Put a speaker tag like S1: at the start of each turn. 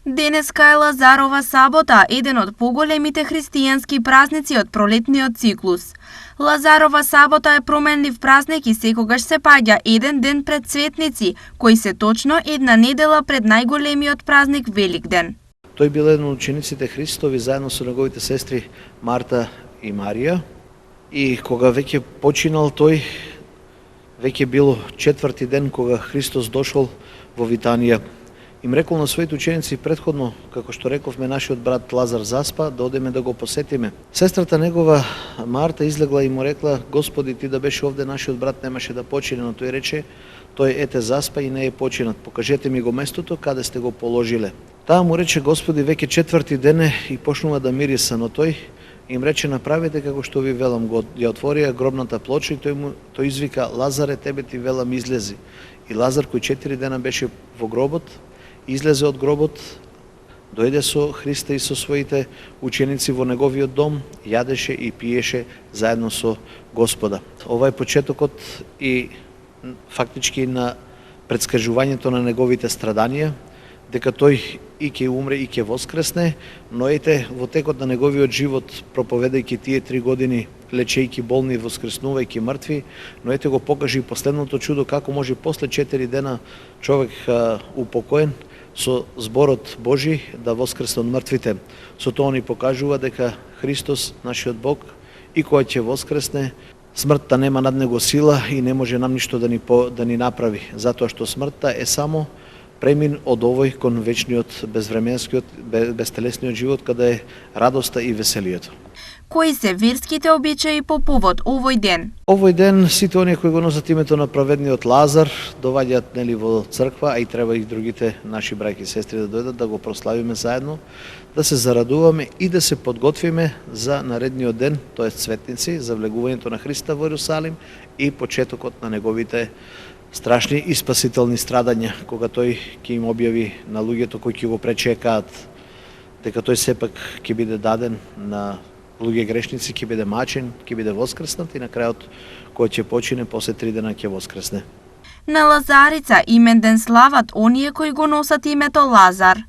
S1: Денеска е Лазарова сабота, еден од поголемите христијански празници од пролетниот циклус. Лазарова сабота е променлив празник и секогаш се паѓа еден ден пред Светници, кои се точно една недела пред најголемиот празник Великден.
S2: Тој бил еден од учениците Христови заедно со неговите сестри Марта и Марија. И кога веќе починал тој, веќе било четврти ден кога Христос дошол во Витанија. Им рекол на своите ученици претходно, како што рековме, нашиот брат Лазар заспа, да одеме да го посетиме. Сестрата негова Марта излегла и му рекла: Господи, ти да беше овде, нашиот брат немаше да почине, но тој рече: тој ете заспа и не е починат. Покажете ми го местото каде сте го положиле. Таа му рече: Господи, веќе четврти ден е и почнува да мириса, но тој им рече: направете како што ви велам. Го ја отворија гробната плоча и тој извика: Лазаре, тебе ти велам, излези. И Лазар, кој 4 дена беше во гробот, излезе од гробот, дојде со Христа и со своите ученици во неговиот дом, јадеше и пиеше заедно со Господа. Ова е почетокот и фактички на предскажувањето на неговите страданија, дека тој и ќе умре и ќе воскресне, но ете во текот на неговиот живот, проповедајќи тие 3 години, лечејќи болни, воскреснувајќи мртви, но ете го покажи последното чудо како може после 4 дена човек упокоен со зборот Божи да воскресне од мртвите. Со тоа ни покажува дека Христос, нашиот Бог, и кога ќе воскресне, смртта нема над него сила и не може нам ништо да ни направи, затоа што смртта е само премин од овој кон вечниот, безвременскиот, безтелесниот живот, каде е радоста и веселието.
S1: Кои се верските обичаи по повод овој ден?
S2: Овој ден сите оние кои го носат името на праведниот Лазар доаѓаат во црква, а и треба и другите наши браќи и сестри да дојдат да го прославиме заедно, да се зарадуваме и да се подготвиме за наредниот ден, тоест Светници, за влегувањето на Христа во Ерусалим и почетокот на неговите страшни и спасителни страдања, кога тој ќе им објави на луѓето кои ќе го пречекаат дека тој сепак ќе биде даден на луѓе грешници, ќе биде мачен, ќе биде воскреснат и на крајот кој ќе почине после 3 дена ќе воскресне.
S1: На Лазарица имен ден слават оние кои го носат името Лазар.